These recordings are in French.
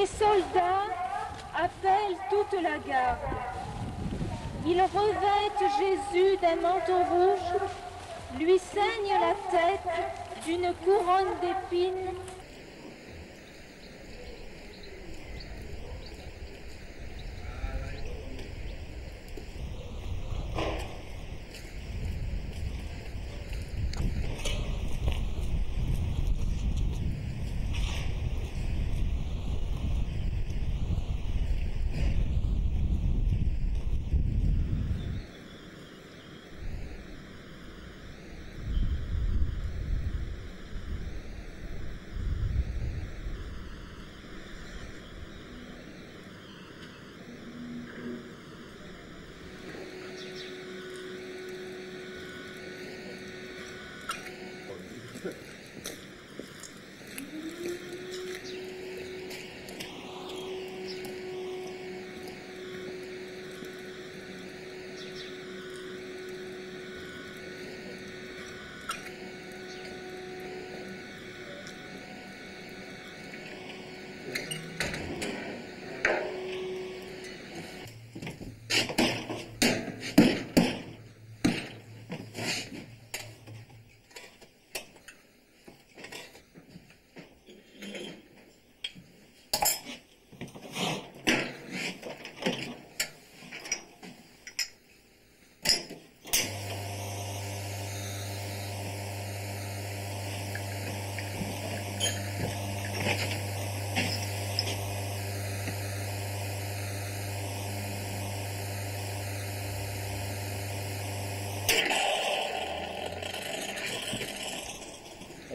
Les soldats appellent toute la garde. Ils revêtent Jésus d'un manteau rouge, lui ceignent la tête d'une couronne d'épines.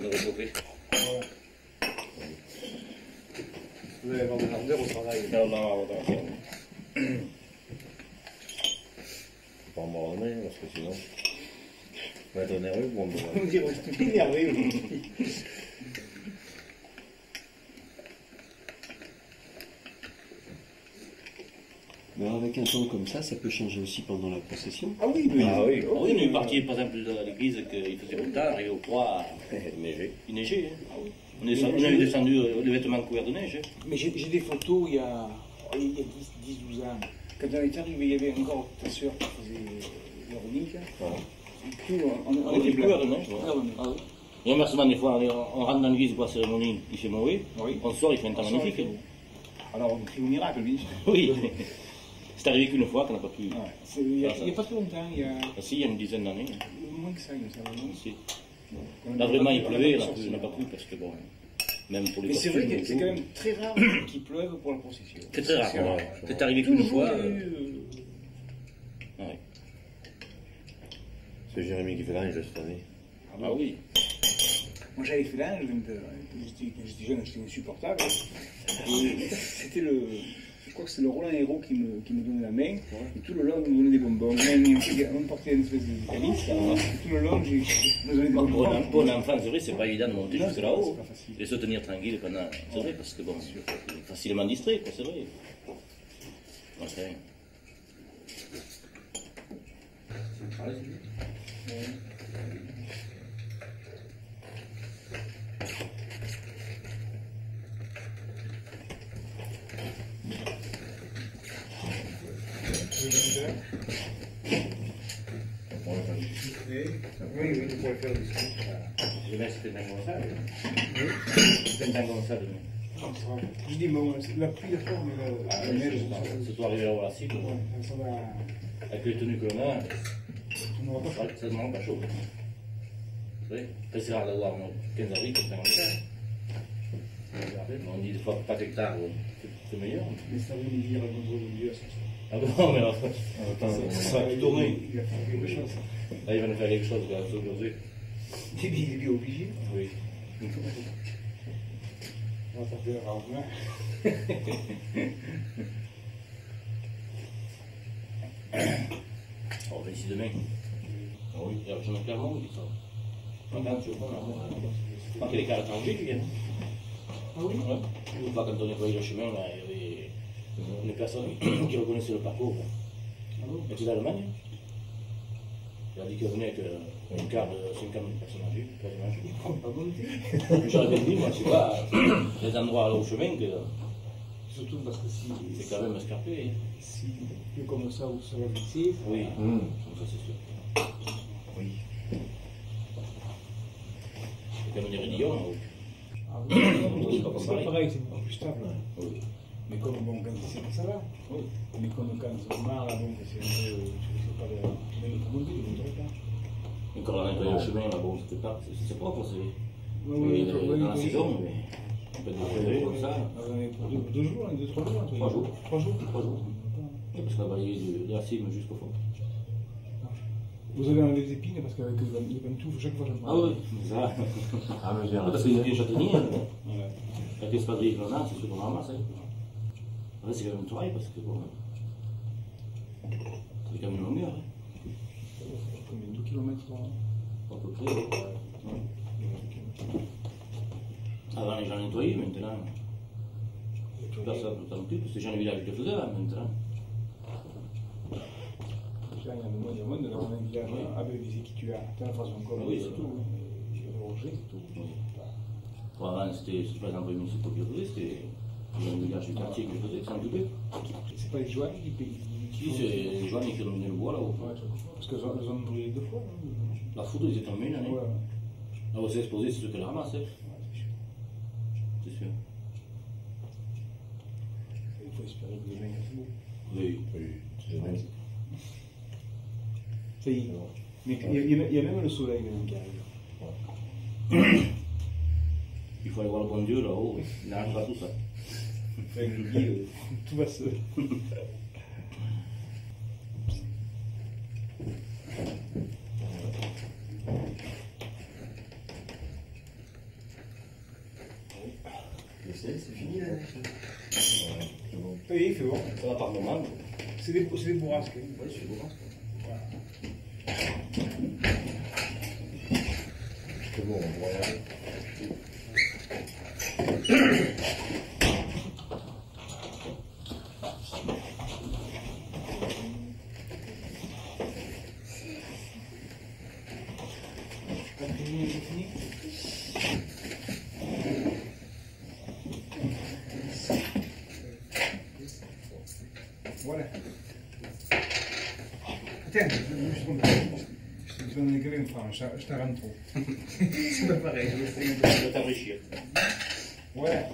On aurait chauffé. Vous allez avoir de l'ardeur au travail. Non, non, faut pas m'abandonner parce que sinon, on va être nerveux pour me On dirait que je suis énervé. Alors avec un temps comme ça peut changer aussi pendant la procession. Ah oui, mais... Ah oui, Ah oui, on est parti par exemple à l'église qu'il faisait beau temps, arrivé au 3, neigé. il neigeait. Hein. Ah oui. On est descendu les vêtements couverts de neige. Hein. Mais j'ai des photos il y a 10-12 ans. Quand on est arrivé, il y avait encore ta soeur qui faisait l'harmonique. On était couverts de neige. Ah oui. Et inversement, des fois, on rentre dans l'église pour la cérémonie, il fait mauvais. Oui. On sort, il fait un temps magnifique. Hein. Alors on crie au miracle, bien sûr. Oui. C'est arrivé qu'une fois qu'on n'a pas pu. Il n'y a pas très longtemps, il y a... Ah, si, il y a une dizaine d'années. Moins que ça, il me semble. Si. Là, vraiment, il pleuvait, là, on n'a pas pu parce que bon. Même pour les Mais c'est vrai que c'est tout. quand même très rare qu'il pleuve pour la procession. C'est très rare. rare. C'est arrivé qu'une fois. Ouais. C'est Jérémy qui fait l'ange cette année. Ah oui. Moi j'avais fait l'ange, quand j'étais jeune, j'étais insupportable. Et c'était le... Je crois que c'est le Roland Héros qui me donnait la main, et tout le long il me donnait des bonbons. On me portait une espèce de calice, et tout le long je me donnais des bonbons. Pour un enfant, c'est vrai, c'est pas évident de monter Non, jusque c'est là-haut pas facile. et se tenir tranquille pendant. C'est vrai, parce que bon, il est facilement distrait, quoi, c'est vrai. Okay. Oui, tu pourrais faire du ski. Je laisse c'était un Gonçal. C'était un Gonçal. Je dis, bon, la pluie est forte, mais la neige, C'est toi arrivé à la cible. ça va... Avec les tenues que l'on a, On n'aura pas ça ne rend pas chaud. C'est vrai. Après, c'est rare d'avoir 15 avril comme ça comme ça. On dit des fois pas qu'hectare, c'est meilleur. Mais ça veut me dire contre le Dieu, ça. Ah bon, mais attends, ça va tout tourner. Il va faire quelque chose. Là, il va nous faire quelque chose aujourd'hui. Il est bien obligé. Oui. On va taper le rangement. On va ici demain. Ah oui, il y a l'argent clairement, il dit ça. Regarde, tu vois, je crois qu'il y a des cartes étrangers qui viennent. Ah oui? Ouais. Une fois, quand on nettoyait le chemin, là, il y avait une personne qui reconnaissait le parcours. Là. Ah bon? Elle était d'Allemagne. Il a dit qu'elle venait avec une carte de 50 personnes âgées, quasiment âgées. Il ne prend pas bonté. J'aurais bien dit, moi, tu vois, les endroits là au chemin que Surtout parce que si. C'est quand même escarpé. Si plus comme ça ou ça va glisser. Oui, ça c'est sûr. Oui. C'est comme des raidillons. Ah oui, c'est pas pareil, c'est beaucoup plus stable. Oui. Mais comme bon, quand c'est ça va. Oui. Mais comme quand c'est marre là, donc c'est un peu. Je sais pas, même pour monter, je ne dirais pas. Et quand on a nettoyé le chemin, là, bon, c'était pas. C'est propre, c'est. Oui, Dans la saison, mais. On peut nettoyer comme ça. Pour 2 jours, 2-3 jours. 3 jours. 3 jours. 3 jours. Oui, parce qu'on va balayé de la cime jusqu'au fond. Vous avez enlevé les épines parce qu'avec les tout, chaque fois je Ah oui, ça. Ah, mais j'ai Parce qu'il y a des châtaigniers. Voilà. Avec l'espadrille qu'on a, c'est sûr qu'on en ramasse. Après, c'est quand même un travail parce que bon. C'est quand même une longueur. Combien de kilomètres À peu près. Avant, les gens nettoyaient, maintenant. Personne ne s'en occupe, parce que les gens du village le faisaient là, maintenant. Il y a moins de dans un village avec des équituaires, de la façon comme Oui, c'est tout. J'ai rangé, c'est tout. Bon, avant, c'était pas les employés municipaux qui le faisaient, c'était les villages du quartier qui le faisaient, qui s'en occupaient. C'est pas les joies qui payent. Si, c'est les gens qui ont le bois là-haut. Ouais, parce qu'ils ont brûlé 2 fois. La foudre, ils étaient tombés une année. Ouais. Là où c'est exposé, c'est ceux qui le ramassent. C'est sûr. C'est sûr. Il faut espérer que les mecs fassent beau. Oui. Oui, c'est bien. Ça y est. Mais il y a même le soleil maintenant qui arrive. Il faut aller voir le bon Dieu là-haut, il arrangera tout ça. Avec le guide, tout va se. C'est fini la neige. Oui, il fait bon. Ça va par moment. C'est des bourrasques. Oui, c'est beau. C'est bon, on va y aller. C'est fini. Voilà. Tiens, je me suis trompé. Je te donne écrire une franche, je te rends trop. C'est pas pareil, je vais faire Ça va t'enrichir. Ouais.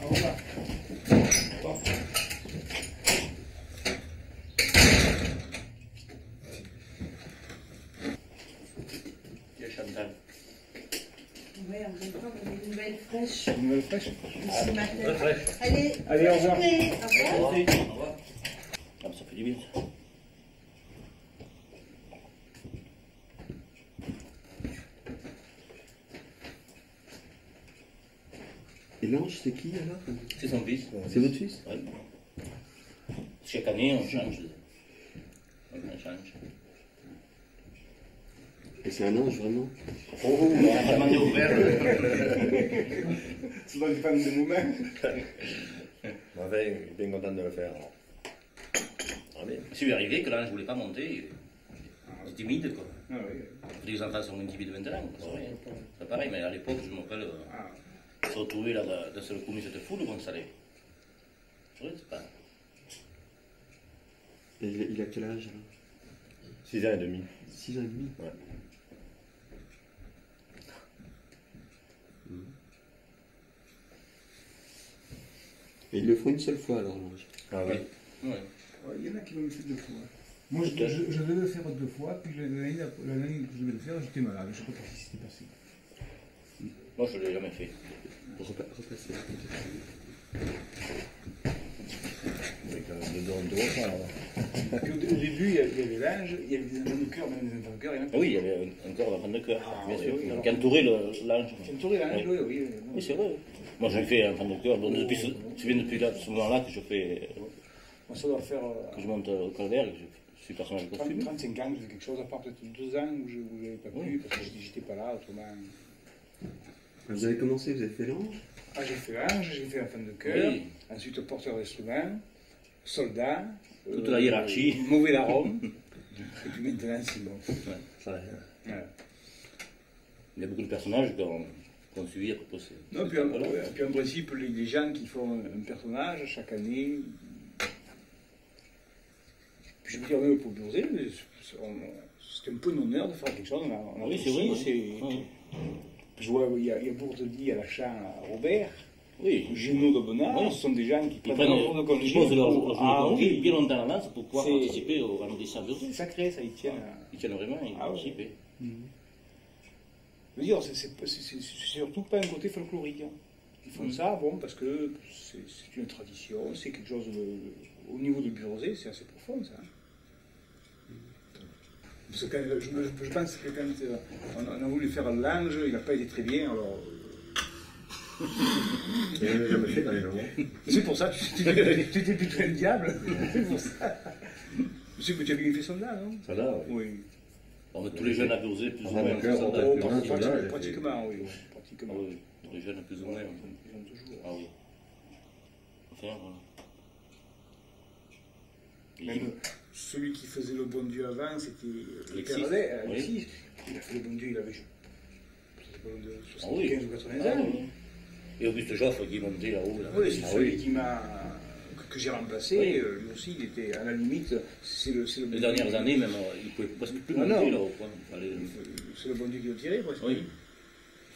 Au revoir. Bon. Tiens, Chantal. Ouais, en même temps, on a une nouvelle fraîche Une nouvelle fraîche. ce matin. Très fraîche. Allez, Allez, au revoir. journée. Au revoir. Au revoir. Ah, ça fait du bien ça. Et l'ange, c'est qui alors? C'est son fils. C'est votre fils? Oui. Chaque année, on change. On change. Et c'est un ange vraiment? Oh, on a demandé au père. Ça doit dépendre de nous-mêmes. Enfin, je suis bien content de le faire. Alors. Ah, bien. C'est lui arrivé que là, je ne voulais pas monter. C'est timide, quoi. Ah oui. Les enfants sont moins timides maintenant. C'est vrai. C'est pareil, mais à l'époque, je me rappelle, Ah. se retrouver là d'un seul coup, mais cette foule, bon, ça allait. C'est vrai, c'est pas. Et il a quel âge alors? 6 ans et demi. 6 ans et demi? Ouais. Et il le faut une seule fois alors l'ange? Ah ouais. Ouais. Ouais, il y en a qui l'ont fait 2 fois. Moi, je devais le faire 2 fois, puis l'année que je devais le faire, j'étais malade. Je ne sais pas si c'était passé. Moi, je ne l'ai jamais fait. Repasser. Avec le don de repas, alors. Puis au début, il y avait l'âge, il y avait des enfants de cœur, même des enfants de cœur. Ah oui, il y avait encore d'enfants de cœur, Ah, bien oui, sûr. oui, alors. Qui entourait l'ange. C'est entouré l'âge, oui, oui. Oui, c'est vrai. Moi, j'ai fait enfant de cœur. Bon, depuis ce moment-là que je fais. Moi, ça doit faire Que je monte au calvaire et que je suis personnage de costume. 35 ans, j'ai fait quelque chose, à part peut-être 2 ans où je n'avais pas pu, parce que j'étais pas là, autrement. Vous avez commencé, vous avez fait l'ange? Ah, j'ai fait l'ange, j'ai fait enfant de cœur, Oui. ensuite porteur d'instruments, soldat. Toute la hiérarchie. Mauvais larron. Et puis maintenant, c'est bon. Ouais, ça, Voilà. il y a beaucoup de personnages suivi à peu près. Non, puis en principe, les gens qui font un personnage chaque année, puis je veux dire, même pour Burzet, c'est un peu un honneur de faire quelque chose. Oui, c'est vrai. Oui. Je vois, il y a Bourdedi à la Champ à Robert, Oui. Génaud d'Aubenas, Oui. ce sont des gens qui Ils prennent leur jour de congé. ils posent leur jour de Ah congé oui, bien longtemps en avance pour pouvoir C'est- participer au vendredi saint c'est sacré, ça, ils tiennent. Ils tiennent vraiment, ils Ah oui. participent. Je veux dire, c'est surtout pas un côté folklorique. Hein. Ils font ça, bon, parce que c'est une tradition, c'est quelque chose au niveau de Burzet, c'est assez profond, ça. Parce que je pense que quand on a voulu faire l'ange, il n'a pas été très bien, alors. Il n'a jamais fait dans les romans. C'est pour ça que tu étais plutôt un diable. C'est pour ça. Je sais que tu as bien fait soldat, non? Ça là, oui. Oui. On met tous les jeunes à Burzet, plus ou Ah, moins. d'accord, ça, on d'accord. peut- soldat, Pratiquement, oui. Ah Pratiquement. oui, tous les jeunes plus ou moins. Ils ont toujours. Ah oui. Enfin, voilà. Même celui qui faisait le bon Dieu avant, c'était Alexis. Perlet, Oui. Alexis. Il a fait le bon Dieu, il avait je sais pas, de Ah oui. 75 ou 80 Ah ans. oui. Et Auguste Joffre qui est monté là-haut. Là. Oui, c'est Ah celui oui. qui m'a que j'ai remplacé. Oui. Lui aussi, il était à la limite. C'est le bon Les Dieu. dernières années, même, il ne pouvait presque plus Ah, monter non. là-haut. Quoi. Il fallait... C'est le bon Dieu qui le tirait, presque. Oui.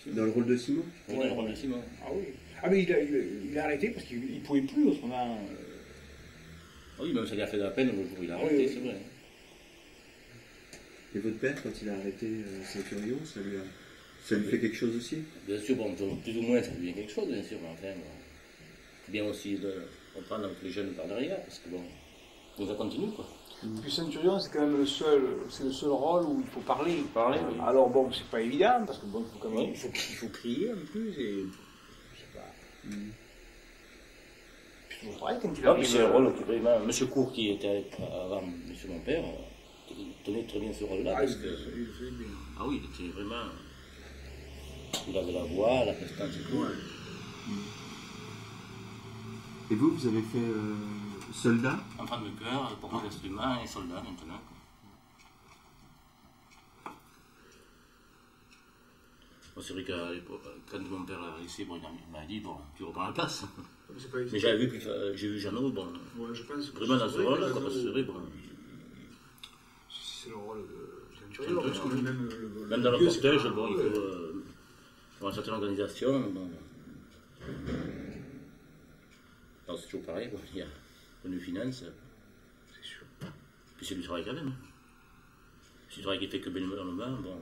Dans le rôle de Simon. On a le remerciement. Ah oui. Ah mais il a arrêté parce qu'il ne pouvait plus autrement. Ah oui, même ça lui a fait de la peine le jour où il a Ah arrêté, oui, oui. c'est vrai. Et votre père, quand il a arrêté Centurion, ça lui fait quelque chose aussi? Bien sûr, bon, plus ou moins, ça devient quelque chose, bien sûr, mais enfin, bon, c'est bien aussi de comprendre avec les jeunes par derrière, parce que bon, donc ça continue, quoi. Puis Centurion, c'est quand même le seul rôle où il faut parler. Parler, oui. Alors bon, c'est pas évident parce que bon, il faut quand même, Oui. il faut crier en plus et je sais pas. Puis toujours pareil quand il Ah, puis arrive. c'est un rôle qui vraiment, M. Cour, qui était avant M. mon père, tenait très bien ce rôle-là, Ah, parce il que, le faisait bien. ah oui, il était vraiment, il avait la voix, la prestance et tout. Et vous avez fait soldat? Enfant de cœur, porteur d'instruments et soldat maintenant. Bon, c'est vrai qu'à l'époque, quand mon père a réussi, bon, il m'a dit, bon, tu reprends la place. C'est pas Mais j'avais vu, j'ai vu Jeannot, bon, Ouais, je pense que vraiment dans ce c'est vrai rôle-là, que quoi, parce que c'est vrai, bon, c'est le rôle de Centurion, parce que même même dans le lieu, c'est cortège, pas- bon, il faut avoir une certaine organisation, bon. Alors, c'est toujours pareil, bon, il y a une finance, C'est sûr. puis c'est du travail quand même. Hein. C'est du travail qui fait que bénévolement, bon.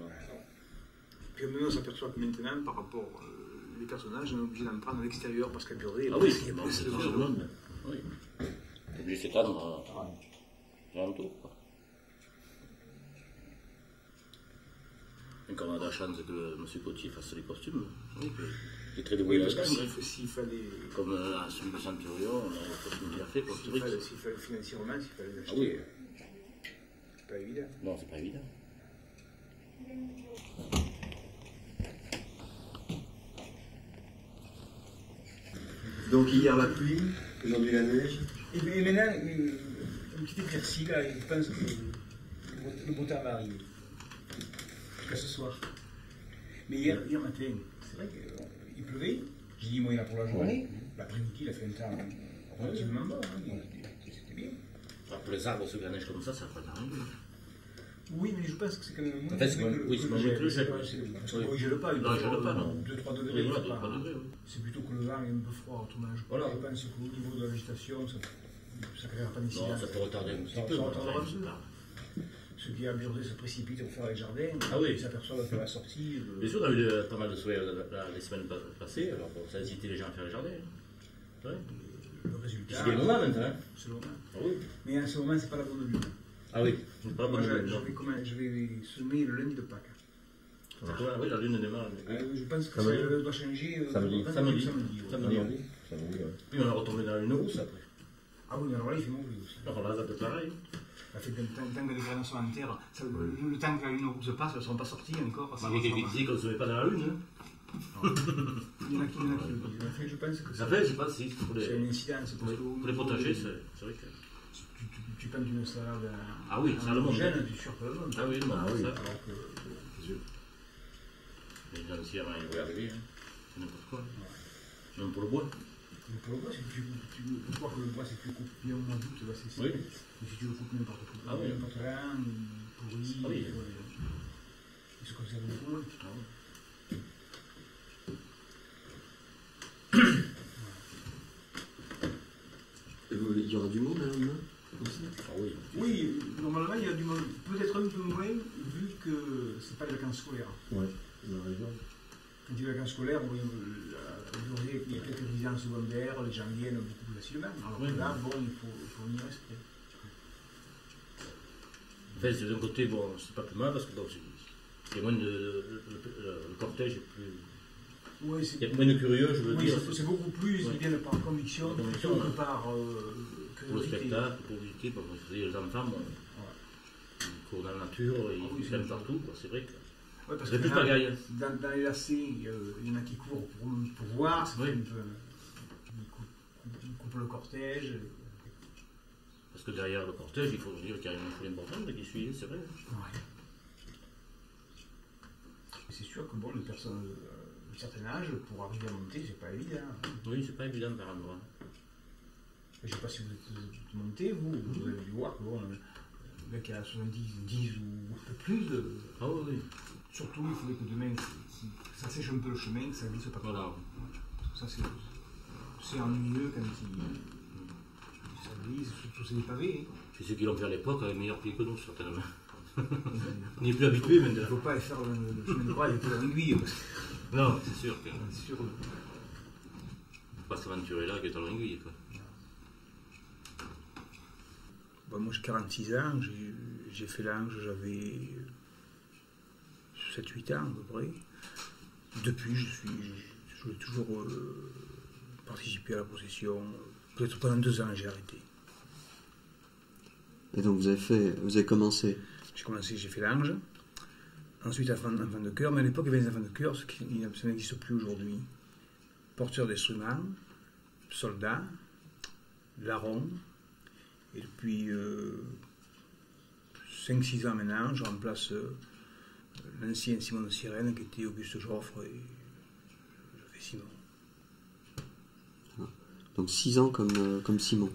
Puis maintenant, on s'aperçoit que maintenant, par rapport les personnages, on est obligé d'en prendre à l'extérieur parce qu'à Burzet, Ah oui, il y a bon, pas c'est de tout le monde. Oui. T'es obligé de s'étendre à tour, quoi. Et quand on a de la chance que M. Cotier fasse les costumes, oui, il est très dévoué Oui, parce que là-dedans. s'il fallait. Comme celui de Centurion, on a le costume qu'il a fait, quoi. C'est vrai que- S'il fallait financièrement, s'il fallait l'acheter, Ah oui. c'est pas évident. Non, c'est pas évident. Donc hier la pluie, aujourd'hui la neige. Et maintenant, une petite éclaircie, là, je pense que le beau temps va arriver. Jusqu'à ce soir. Mais hier matin, c'est vrai qu'il pleuvait. J'ai dit, moi, il a pour la journée. L'après-midi, il a fait un temps relativement bon. Hein. C'était bien. Alors, pour les arbres, ceux qui la neige comme ça va pas rien. Oui, mais je pense que c'est quand même moins. En fait, c'est moins- oui, c'est moins que le gel. Parce que Oui. bon, il gèle pas. Non, il gèle pas, non. 2-3 Oui, degrés. voilà, c'est pas- 2-3 degrés, oui. C'est plutôt que le vent est un peu froid. Autrement, je Voilà. pense qu'au niveau de la végétation, ça ne créera pas Non, d'incidence. ça peut retarder un petit Ça peu. retardera enfin, un peu. Ceux qui à Burzet se précipitent pour faire les jardins, Ah oui. ils s'aperçoivent que la sortie. Bien sûr, on a eu pas mal de soirées les semaines passées, alors bon, ça a incité les gens à faire les jardins. Hein. Ouais. Le résultat. C'est des moments maintenant. Hein. C'est le moment. Ah oui. Mais en ce moment, c'est pas la bonne lune. Ah oui, c'est pas Moi, bonne je nouvelle, non. je vais semer le lundi de Pâques. C'est quoi? Oui, la lune démarre. Mais... Je pense que Samedi. ça doit changer. Samedi. Samedi. ouais. Samedi. Ça va, oui, ouais. Puis on a retombé dans la lune rousse après. Ah oui, mais alors là, il fait mauvais aussi. Alors là, ça peut être pareil. Ça fait tant que les graines sont en terre, le temps que la lune rouge passe, elles ne sont pas sorties encore. Il y a quelqu'un qui dit qu'on ne se met pas dans la lune. Hein. Il y en a qui le disent. En fait, je pense que Ça fait, je sais pas si pour c'est les, une incidence. Parce que pour les potagers, c'est vrai que. tu plantes une salade Ah oui, ça le monde. jeune, tu surpes le monde. Ah oui, le monde, Ah oui, ça. alors que Les gens aussi, avant, ils vont arriver. Hein. C'est n'importe quoi. Même pour le bois. Mais pour le bois, je crois que le bois c'est plus coupé bien au mois d'août, là c'est Oui. Mais si tu le coupes n'importe quoi, Ah oui. n'importe là, pourri, Ah oui. il se conserve beaucoup moins. Il y aura du monde là demain comme ça? Ah oui. Oui, normalement il y a du monde, peut-être un peu moins, vu que c'est pas les vacances scolaires. Ouais, vous avez raison. Quand il y a les vacances scolaires, bon, il y a quelques résidences secondaires, les gens viennent beaucoup plus facilement. Alors Oui. que là, bon, il faut venir rester. Enfin, d'un côté, bon, c'est pas plus mal parce que donc, il y a moins de. Le cortège est plus. Oui, Il y a moins de curieux, je veux oui, dire. c'est beaucoup plus, Ouais. ils viennent par conviction, Par conviction, plutôt ouais. que par Pour le curiosité. spectacle, pour visiter, pour les enfants, bon, ils courent dans la nature, ils oui, viennent c'est partout, quoi, c'est vrai que. Ouais, parce C'est que plus là, pagaille. dans les lacets, il y en a qui courent pour voir, c'est Oui. un peu. Ils coupent le cortège. Parce que derrière le cortège, il faut dire qu'il y a une foule importante qui suit, c'est vrai. Ouais. C'est sûr que bon, les personnes d'un certain âge, pour arriver à monter, c'est pas évident. Oui, c'est pas évident par endroit. Je sais pas si vous êtes monté, vous avez dû voir que bon, le mec qui a 70, 10 ou un peu plus, Ah oui, oui. surtout il faudrait que demain, ça sèche un peu le chemin, que ça glisse pas trop. Voilà. Parce que ça, c'est ennuyeux quand ça glisse, surtout c'est des pavés. Puis ceux qui l'ont fait à l'époque avaient meilleur pied que nous, certainement. Hein. On n'est plus habitués Il ne maintenant. faut pas faire le chemin de croix avec la aiguille. Parce que Non, c'est sûr que. c'est sûr. Faut pas s'aventurer là avec talon aiguille, quoi. Bon, moi j'ai 46 ans, j'ai fait l'ange, j'avais 7-8 ans à peu près. Depuis, je voulais toujours participer à la procession. Peut-être pendant 2 ans, j'ai arrêté. Et donc vous avez commencé. J'ai fait l'ange. Ensuite, enfant de chœur, mais à l'époque, il y avait des enfants de chœur, ça n'existe plus aujourd'hui. Porteurs d'instruments, soldats, larrons. Et depuis 5-6 ans maintenant, je remplace l'ancien Simon de Sirène qui était Auguste Joffre et je fais Simon. Donc 6 ans comme Simon.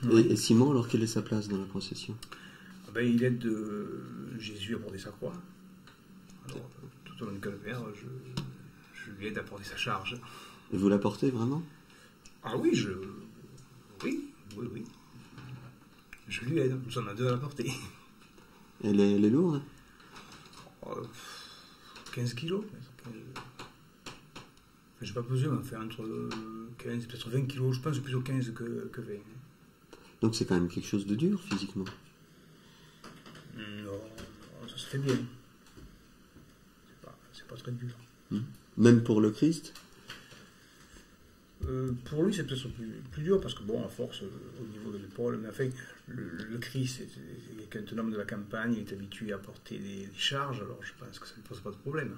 Oui. Et Simon, alors quelle est sa place dans la procession? Ah ben, il aide Jésus à porter sa croix. Alors, tout au long du calvaire, je lui aide à porter sa charge. Et vous la portez vraiment? Ah oui, oui. Je lui aide, nous sommes à 2 à la porter. Elle est lourde? 15 kilos. Je n'ai pas pesé, mais on fait entre 15 et peut-être 20 kilos. Je pense plutôt 15 que 20. Donc c'est quand même quelque chose de dur physiquement. Non, ça se fait bien. C'est pas très dur. Même pour le Christ? Pour lui, c'est peut-être plus dur parce que, bon, à force, au niveau de l'épaule, mais enfin, le Christ, c'est un homme de la campagne, il est habitué à porter des charges, alors je pense que ça ne pose pas de problème.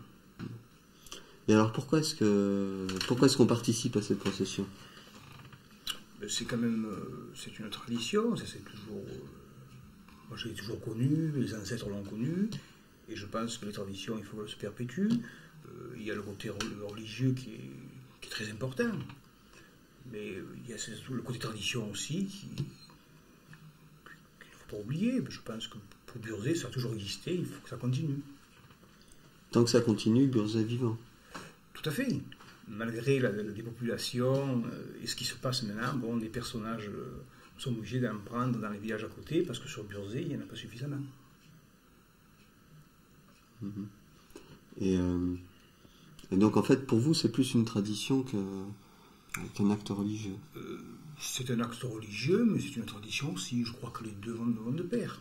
Et alors pourquoi est-ce qu'on participe à cette procession? C'est quand même, c'est une tradition, ça c'est toujours, moi je l'ai toujours connu, mes ancêtres l'ont connu, et je pense que les traditions, il faut qu'elles se perpétuent. Il y a le côté religieux qui est très important. Mais il y a surtout le côté tradition aussi qu'il ne faut pas oublier. Je pense que pour Burzet, ça a toujours existé, il faut que ça continue. Tant que ça continue, Burzet est vivant. Tout à fait. Malgré la dépopulation et ce qui se passe maintenant, bon, les personnages sont obligés d'en prendre dans les villages à côté parce que sur Burzet, il n'y en a pas suffisamment. Et donc en fait, pour vous, c'est plus une tradition qu'un acte religieux. C'est un acte religieux, mais c'est une tradition aussi. Je crois que les deux vont de pair.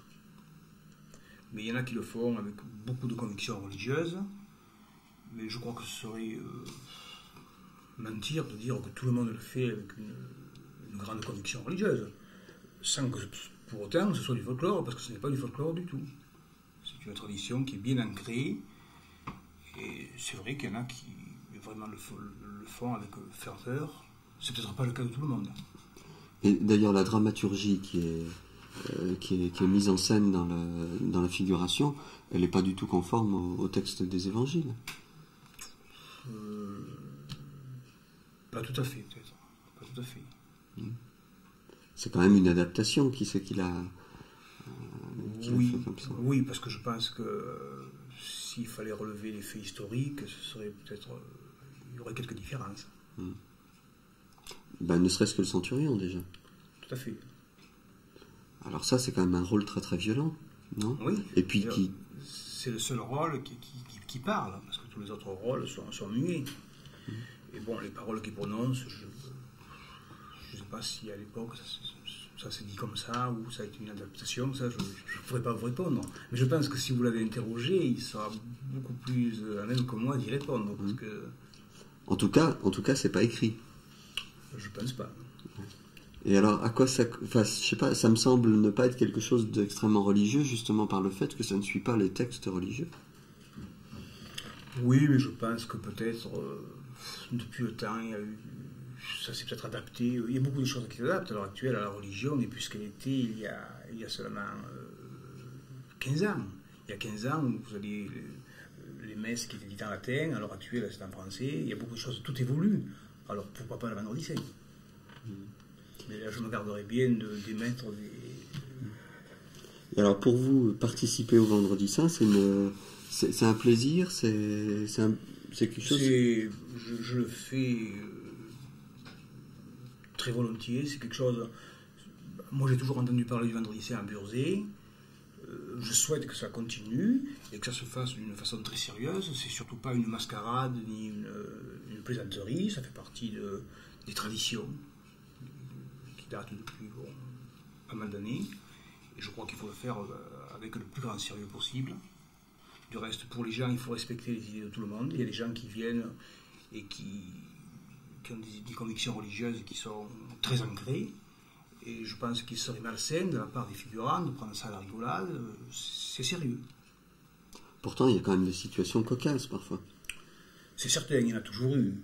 Mais il y en a qui le font avec beaucoup de convictions religieuses. Mais je crois que ce serait mentir de dire que tout le monde le fait avec une grande conviction religieuse. Sans que pour autant ce soit du folklore, parce que ce n'est pas du folklore du tout. C'est une tradition qui est bien ancrée. Et c'est vrai qu'il y en a qui vraiment le font avec ferveur. C'est peut-être pas le cas de tout le monde. Et d'ailleurs, la dramaturgie qui est mise en scène dans la figuration, elle n'est pas du tout conforme au texte des évangiles. Pas tout à fait, peut-être. Pas tout à fait. C'est quand même une adaptation, qui c'est qu'il a, qu'il a Oui, fait comme ça. oui, parce que je pense que s'il fallait relever les faits historiques, ce serait peut-être, il y aurait quelques différences. Ben, ne serait-ce que le centurion, déjà. Tout à fait. Alors ça, c'est quand même un rôle très très violent, non? Oui. Et puis qui... C'est le seul rôle qui parle, parce que tous les autres rôles sont muets. Et bon, les paroles qu'il prononce, je ne sais pas si à l'époque ça s'est dit comme ça, ou ça a été une adaptation, ça je ne pourrais pas vous répondre. Mais je pense que si vous l'avez interrogé, il sera beaucoup plus à même que moi d'y répondre. Parce que En tout cas, c'est pas écrit. je pense pas. Et alors, à quoi ça... Enfin, je sais pas, ça me semble ne pas être quelque chose d'extrêmement religieux, justement par le fait que ça ne suit pas les textes religieux. Oui, mais je pense que peut-être, depuis le temps, ça s'est peut-être adapté. Il y a beaucoup de choses qui s'adaptent à l'heure actuelle à la religion, et plus qu'elle était il y a seulement 15 ans. Il y a 15 ans, vous avez les messes qui étaient dites en latin, à l'heure actuelle, c'est en français. Il y a beaucoup de choses, tout évolue. Alors pourquoi pas la vendredi saint? Mais là, je me garderais bien d'émettre des... Et alors, pour vous, participer au Vendredi Saint, c'est un plaisir, c'est quelque chose... Je le fais très volontiers, c'est quelque chose... Moi, j'ai toujours entendu parler du Vendredi Saint à Burzet. Je souhaite que ça continue et que ça se fasse d'une façon très sérieuse. C'est surtout pas une mascarade ni une plaisanterie, ça fait partie des traditions qui datent depuis pas mal d'années. Et je crois qu'il faut le faire avec le plus grand sérieux possible. Du reste, pour les gens, il faut respecter les idées de tout le monde. Il y a des gens qui viennent et qui ont des convictions religieuses qui sont très ancrées. Et je pense qu'il serait malsain de la part des figurants de prendre ça à la rigolade. C'est sérieux. Pourtant, il y a quand même des situations cocasses parfois. C'est certain, il y en a toujours eu.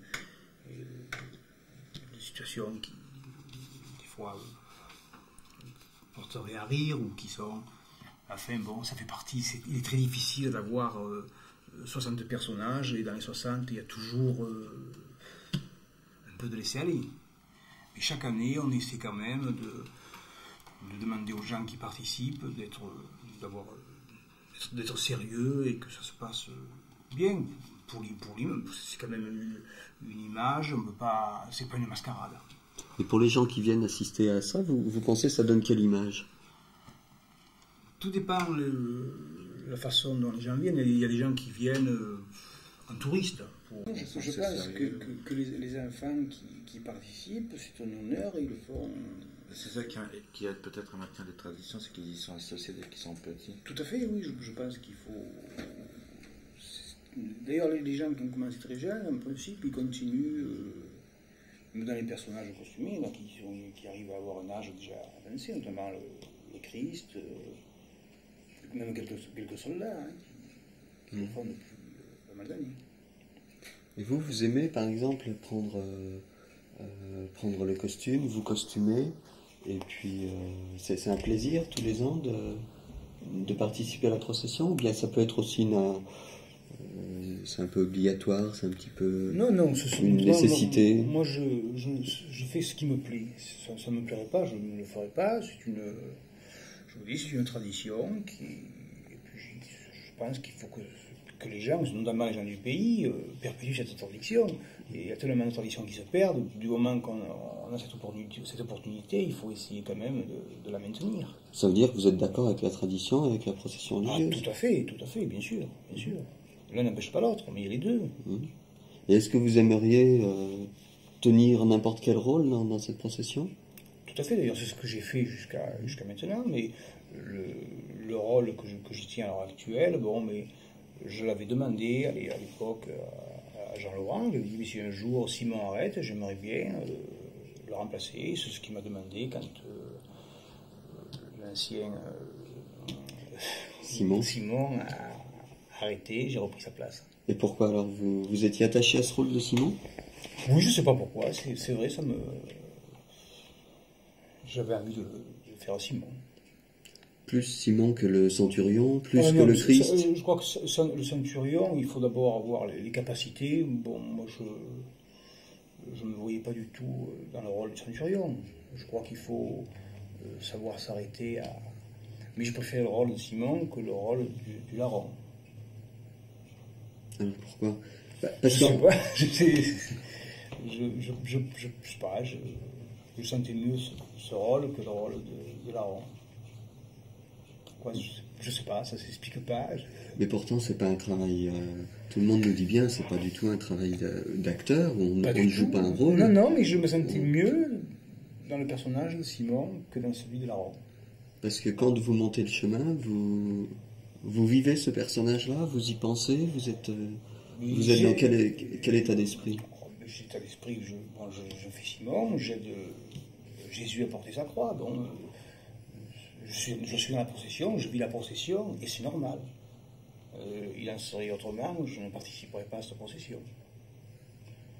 Des situations qui, des fois, porteraient à rire ou qui sont... Enfin, bon, ça fait partie... Il est très difficile d'avoir 60 personnages et dans les 60, il y a toujours un peu de laisser aller. Et chaque année, on essaie quand même de demander aux gens qui participent d'être sérieux et que ça se passe bien. Pour lui, c'est quand même une image, on peut pas, c'est pas une mascarade. Et pour les gens qui viennent assister à ça, vous pensez que ça donne quelle image? Tout dépend de la façon dont les gens viennent. Il y a des gens qui viennent en touriste. Je pense que les enfants qui participent, c'est un honneur et ils le font. C'est ça qui aide peut-être à maintenir les traditions, c'est qu'ils y sont associés dès qu'ils sont petits. Tout à fait, oui, je pense qu'il faut... D'ailleurs, les gens qui ont commencé très jeunes, en principe, ils continuent, même dans les personnages costumés, là, qui arrivent à avoir un âge déjà avancé, notamment le Christ, même quelques soldats, qui le font depuis pas mal d'années. Et vous aimez par exemple prendre le costume, vous costumer, et puis c'est un plaisir tous les ans de participer à la procession, ou bien ça peut être aussi c'est un peu obligatoire, c'est un petit peu non, une nécessité. Moi, je fais ce qui me plaît. Ça ne me plairait pas, je ne le ferai pas. Je vous dis, c'est une tradition et puis je pense qu'il faut que les gens, notamment les gens du pays, perpétuent cette tradition. Et il y a tellement de traditions qui se perdent. Du moment qu'on a cette opportunité, il faut essayer quand même de la maintenir. Ça veut dire que vous êtes d'accord avec la tradition et avec la procession religieuse? Tout à fait, bien sûr. L'un n'empêche pas l'autre, mais il y a les deux. Et est-ce que vous aimeriez tenir n'importe quel rôle dans cette procession? Tout à fait, d'ailleurs, c'est ce que j'ai fait jusqu'à maintenant, mais le rôle que je tiens à l'heure actuelle, mais je l'avais demandé à l'époque à Jean-Laurent. Je lui ai dit, mais si un jour Simon arrête, j'aimerais bien le remplacer. C'est ce qu'il m'a demandé quand l'ancien Simon a arrêté, j'ai repris sa place. Et pourquoi alors vous étiez attaché à ce rôle de Simon? Oui, je ne sais pas pourquoi, c'est vrai, j'avais envie de faire à Simon. Plus Simon que le centurion, plus que le Christ? Je crois que le centurion, il faut d'abord avoir les capacités. Bon, moi, je ne me voyais pas du tout dans le rôle du centurion. Je crois qu'il faut savoir s'arrêter à... Mais je préfère le rôle de Simon que le rôle du larron. Alors pourquoi? Je sais pas, je sais pas, je sentais mieux ce rôle que le rôle de larron. Pourquoi? Je sais pas, ça s'explique pas. Mais pourtant, c'est pas un travail. Tout le monde nous dit bien, c'est pas du tout un travail d'acteur où on ne joue pas un rôle. Non, non, mais je me sentais mieux dans le personnage de Simon que dans celui de larron. Parce que quand vous montez le chemin, vous vivez ce personnage-là, vous y pensez, vous êtes dans quel état d'esprit? Cet état d'esprit, je fais Simon, j'aide Jésus à porter sa croix. Bon, je suis dans la procession, je vis la procession, et c'est normal. Il en serait autrement, je ne participerai pas à cette procession.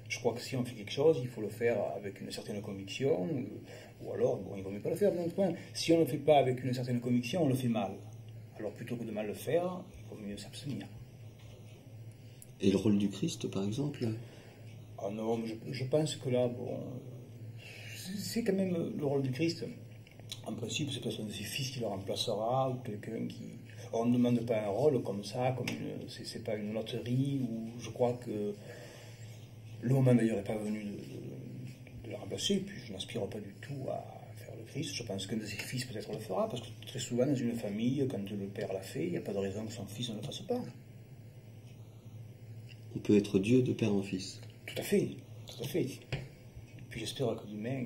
Je crois que si on fait quelque chose, il faut le faire avec une certaine conviction, ou alors, bon, il ne vaut mieux pas le faire, d'un point. Si on ne le fait pas avec une certaine conviction, on le fait mal. Alors plutôt que de mal le faire, il vaut mieux s'abstenir. Et le rôle du Christ, par exemple? Ah non, mais je pense que là, bon, c'est quand même le rôle du Christ. En principe, c'est peut-être un de ses fils qui le remplacera, ou quelqu'un qui... On ne demande pas un rôle comme ça, c'est pas une loterie, où je crois que le moment d'ailleurs n'est pas venu de le remplacer, puis je n'aspire pas du tout à faire le Christ. Je pense qu'un de ses fils peut-être le fera, parce que très souvent dans une famille, quand le père l'a fait, il n'y a pas de raison que son fils ne le fasse pas. On peut être Dieu de père en fils. Tout à fait, tout à fait. Et puis j'espère que demain,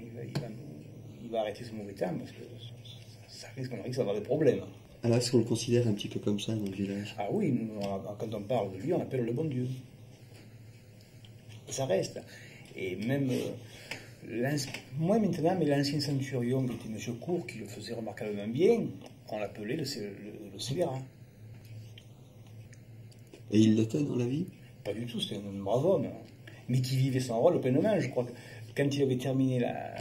il va arrêter ce mauvais temps, parce que ça risque d'avoir des problèmes. Alors est-ce qu'on le considère un petit peu comme ça dans le village? Ah oui, quand on parle de lui, on appelle le bon Dieu. Ça reste. Et même, moi maintenant, mais l'ancien centurion qui était M. Cour, qui le faisait remarquablement bien, on l'appelait le scélérat. Et il l'était dans la vie? Pas du tout, c'était un brave homme, mais qui vivait son rôle pleinement. Je crois que quand il avait terminé la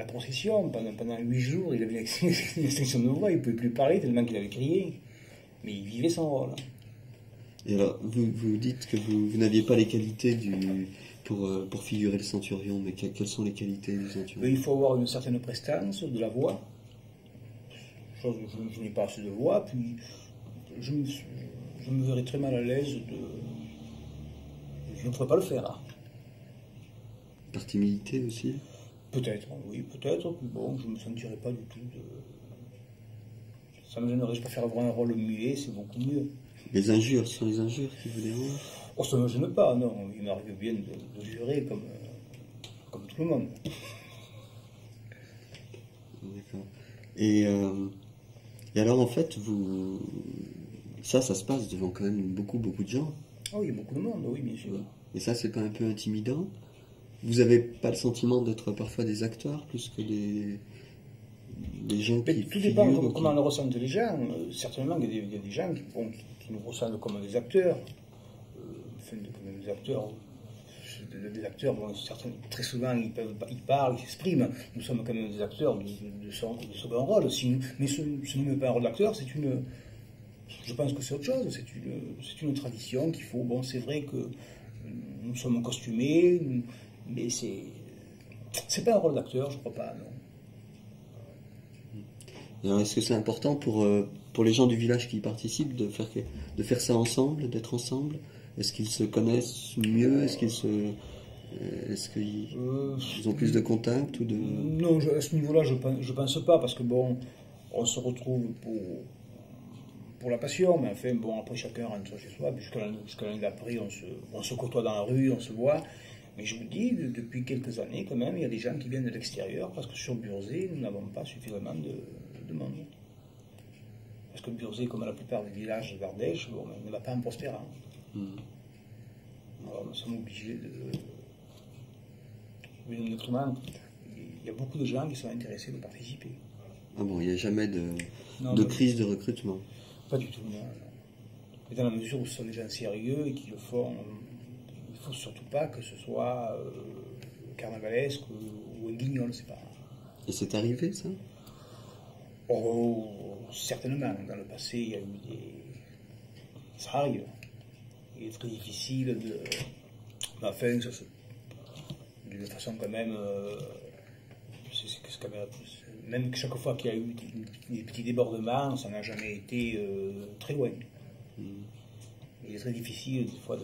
procession, pendant 8 jours, il avait une extinction de voix, il ne pouvait plus parler tellement qu'il avait crié. Mais il vivait son rôle. Et alors, vous dites que vous n'aviez pas les qualités pour figurer le centurion, mais quelles sont les qualités du centurion? Il faut avoir une certaine prestance de la voix. Je n'ai pas assez de voix, puis je me verrais très mal à l'aise je ne pourrais pas le faire. Hein. Par timidité aussi? Peut-être, oui, peut-être. Bon, je ne me sentirais pas du tout Ça me gênerait, je préfère avoir un rôle muet, c'est beaucoup mieux. Les injures, ce sont les injures qui vous dérangent? Oh, ça ne me gêne pas, non. Il m'arrive bien de jurer comme tout le monde. D'accord. Et alors, en fait, ça se passe devant quand même beaucoup de gens. Oh, il y a beaucoup de monde, oui, bien sûr. Et ça, c'est pas un peu intimidant? Vous avez pas le sentiment d'être parfois des acteurs plus que des gens qui tout dépend de comment le ressentent les gens. Certainement, il y a des gens qui nous ressentent comme des acteurs. Comme des acteurs. Des acteurs, bon, très souvent, ils parlent, ils s'expriment. Nous sommes quand même des acteurs de second rôle. Mais ce n'est même pas un rôle d'acteur, je pense que c'est autre chose. C'est une tradition qu'il faut. Bon, c'est vrai que nous sommes costumés, mais c'est pas un rôle d'acteur, je crois pas, non. Alors, est-ce que c'est important pour les gens du village qui y participent de faire ça ensemble, d'être ensemble? Est-ce qu'ils se connaissent mieux? Est-ce qu'ils ont plus de contacts ou de... Non, à ce niveau-là, je pense pas, parce que bon, on se retrouve pour la passion, mais enfin, bon, après chacun rentre chez soi, jusqu'à l'année d'après, on se côtoie dans la rue, on se voit. Mais je vous dis, depuis quelques années, quand même, il y a des gens qui viennent de l'extérieur, parce que sur Burzet, nous n'avons pas suffisamment de monde. Parce que Burzet, comme la plupart des villages d'Ardèche, bon, ne va pas en prospérant. Alors nous sommes obligés autrement, il y a beaucoup de gens qui sont intéressés de participer. Ah bon, il n'y a jamais de crise de recrutement? Pas du tout, non. Et dans la mesure où ce sont des gens sérieux et qui le font, il ne faut surtout pas que ce soit carnavalesque ou un guignol, c'est pas... Et c'est arrivé, ça? Oh, certainement. Dans le passé, il y a eu ça arrive. Il est très difficile de... Enfin, de façon quand même... c'est quand même chaque fois qu'il y a eu des petits débordements, ça n'a jamais été très loin. Il est très difficile, des fois,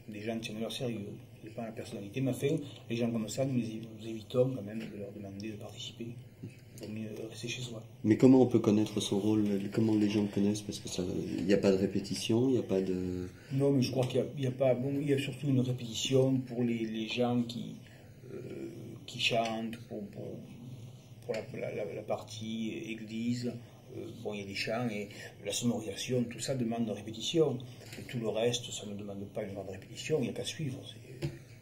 des gens qui sont leur sérieux. Ça dépend de la personnalité. Mais enfin, les gens comme ça, nous évitons quand même de leur demander de participer. Il vaut mieux rester chez soi. Mais comment on peut connaître son rôle? Comment les gens le connaissent? Parce que il n'y a pas de répétition, il n'y a pas de... Non, mais je crois qu'il y a pas... Bon, il y a surtout une répétition pour les gens qui chantent, pour la partie église. Bon, il y a des chants et la sonorisation, tout ça demande de répétition. Et tout le reste, ça ne demande pas une grande répétition, il n'y a qu'à suivre.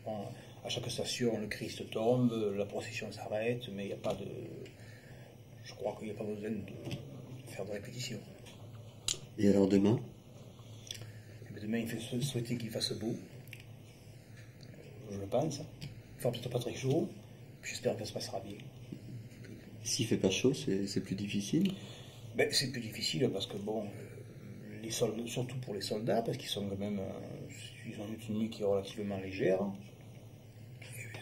Bon, à chaque station, le Christ tombe, la procession s'arrête, mais il n'y a pas de... Je crois qu'il n'y a pas besoin de faire de répétition. Et alors demain? Demain, il faut souhaiter qu'il fasse beau. Je le pense. Il fera peut-être pas très chaud. J'espère que ça se passera bien. S'il ne fait pas chaud, c'est plus difficile? Ben, c'est plus difficile parce que, bon, surtout pour les soldats, parce qu'ils sont quand même... ils ont une tenue qui est relativement légère.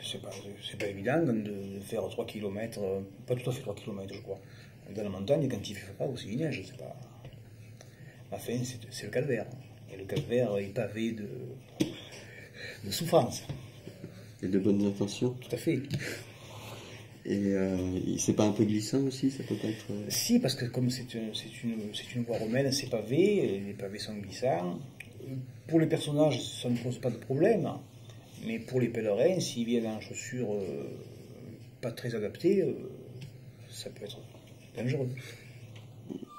C'est pas évident de faire 3 km, pas tout à fait 3 km, je crois. Dans la montagne, quand il ne fait pas aussi, il neige, c'est pas... Enfin, c'est le calvaire. Et le calvaire est pavé de souffrance. Et de bonnes intentions? Tout à fait. Et c'est pas un peu glissant aussi? Ça peut pas être... Si, parce que comme c'est une voie romaine, c'est pavé, les pavés sont glissants. Pour les personnages, ça ne pose pas de problème. Mais pour les pèlerins, s'ils viennent en chaussures pas très adaptées, ça peut être dangereux.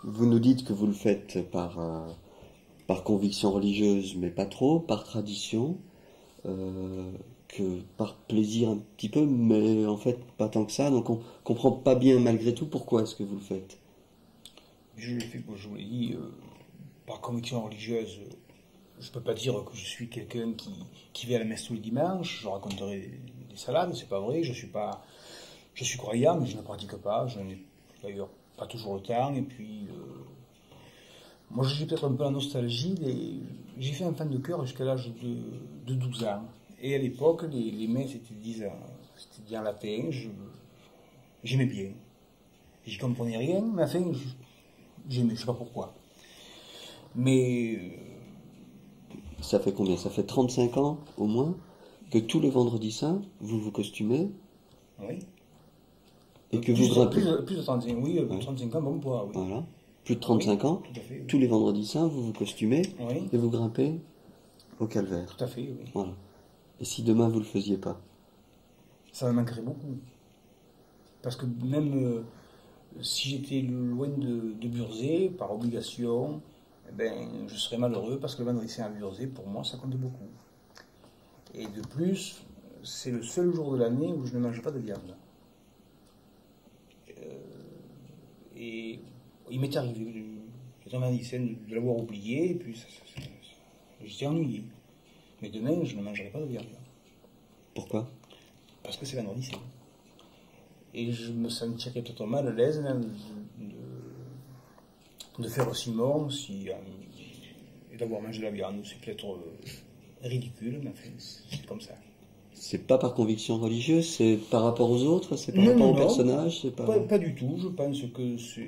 Vous nous dites que vous le faites par conviction religieuse, mais pas trop, par tradition, que par plaisir un petit peu, mais en fait pas tant que ça. Donc on comprend pas bien malgré tout pourquoi est-ce que vous le faites. Je le fais, je vous l'ai dit, par conviction religieuse. Je ne peux pas dire que je suis quelqu'un qui vient à la messe tous les dimanches, je raconterai des salades, c'est pas vrai, je suis croyant, mais je ne pratique pas, je n'ai d'ailleurs pas toujours le temps, et puis moi j'ai peut-être un peu la nostalgie, j'ai fait un fan de chœur jusqu'à l'âge de 12 ans, et à l'époque les messes étaient dites en latin, j'aimais bien, j'y comprenais rien, mais enfin j'aimais, je sais pas pourquoi, mais... Ça fait combien? Ça fait 35 ans, au moins, que tous les vendredis saints, vous vous costumez? Oui. Et que vous grimpez? Plus de 35, oui, ouais. 35 ans, bon poids, oui. Voilà. Plus de 35 ans, tout à fait, oui. tous les vendredis saints, vous vous costumez, Oui. et vous grimpez au calvaire. Tout à fait, oui. Voilà. Et si demain vous le faisiez pas? Ça me manquerait beaucoup. Parce que même si j'étais loin de Burzet, par obligation, je serais malheureux parce que le vendredi saint à Burzet, pour moi, ça compte beaucoup. Et de plus, c'est le seul jour de l'année où je ne mange pas de viande. Et il m'est arrivé le vendredi saint de l'avoir oublié, et puis j'étais ennuyé. Mais demain, je ne mangerai pas de viande. Pourquoi? Parce que c'est vendredi saint. Et je me sentirais peut-être mal à l'aise de faire Simon et d'avoir mangé de la viande. C'est peut-être ridicule, mais enfin, c'est comme ça. C'est pas par conviction religieuse, c'est par rapport aux autres, c'est par rapport au personnage, c'est pas du tout. Je pense que je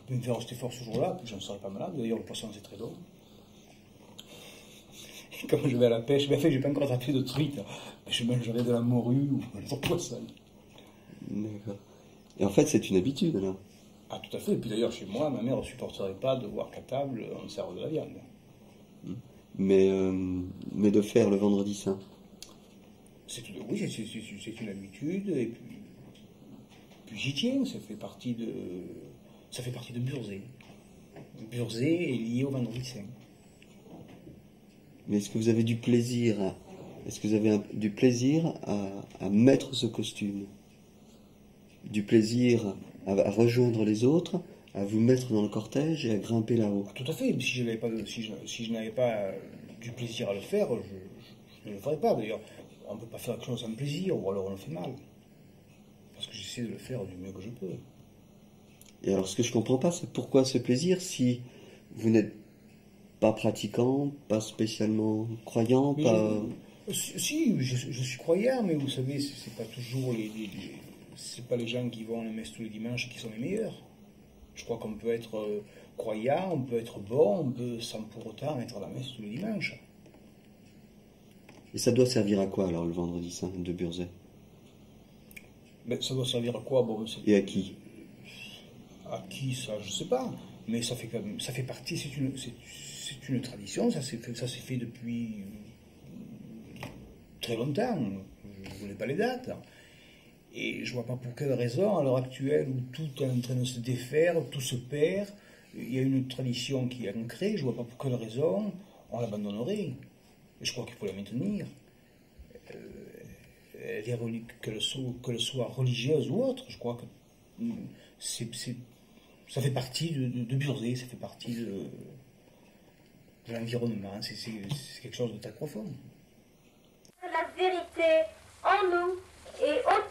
peux me faire rester fort ce jour-là, puis je ne serai pas malade. D'ailleurs, le poisson, c'est très bon. Et comme je vais à la pêche, mais enfin, je n'ai pas encore attrapé de truite. Je mangerai de la morue ou de poisson. D'accord. Et en fait, c'est une habitude, là. Ah, tout à fait. Et puis d'ailleurs, chez moi, ma mère ne supporterait pas de voir qu'à table, on sert de la viande. Mais de faire le vendredi saint. Oui, c'est une habitude, et puis j'y tiens, ça fait partie de Burzet. Burzet est lié au vendredi saint. Mais est-ce que vous avez du plaisir à mettre ce costume? Du plaisir à rejoindre les autres, à vous mettre dans le cortège et à grimper là-haut? Tout à fait. Si je n'avais pas du plaisir à le faire, je ne le ferais pas. D'ailleurs, on ne peut pas faire quelque chose sans plaisir, ou alors on le fait mal. Parce que j'essaie de le faire du mieux que je peux. Et alors, ce que je ne comprends pas, c'est pourquoi ce plaisir si vous n'êtes pas pratiquant, pas spécialement croyant, pas... Si, je suis croyant, mais vous savez, c'est pas toujours c'est pas les gens qui vont à la messe tous les dimanches qui sont les meilleurs. Je crois qu'on peut être croyant, on peut être bon, on peut sans pour autant être à la messe tous les dimanches. Et ça doit servir à quoi alors le vendredi saint de Burzet? Ben, ça doit servir à quoi? Bon, et à qui? À qui, ça, je sais pas. Mais ça fait partie, c'est une tradition, ça s'est fait depuis très longtemps. Je ne voulais pas les dates. Et je vois pas pour quelle raison, à l'heure actuelle, où tout est en train de se défaire, tout se perd, il y a une tradition qui est ancrée, je vois pas pour quelle raison on l'abandonnerait. Et je crois qu'il faut la maintenir. Qu'elle soit religieuse ou autre, je crois que ça fait partie de Burzet, ça fait partie de l'environnement, c'est quelque chose de très profond. La vérité en nous et au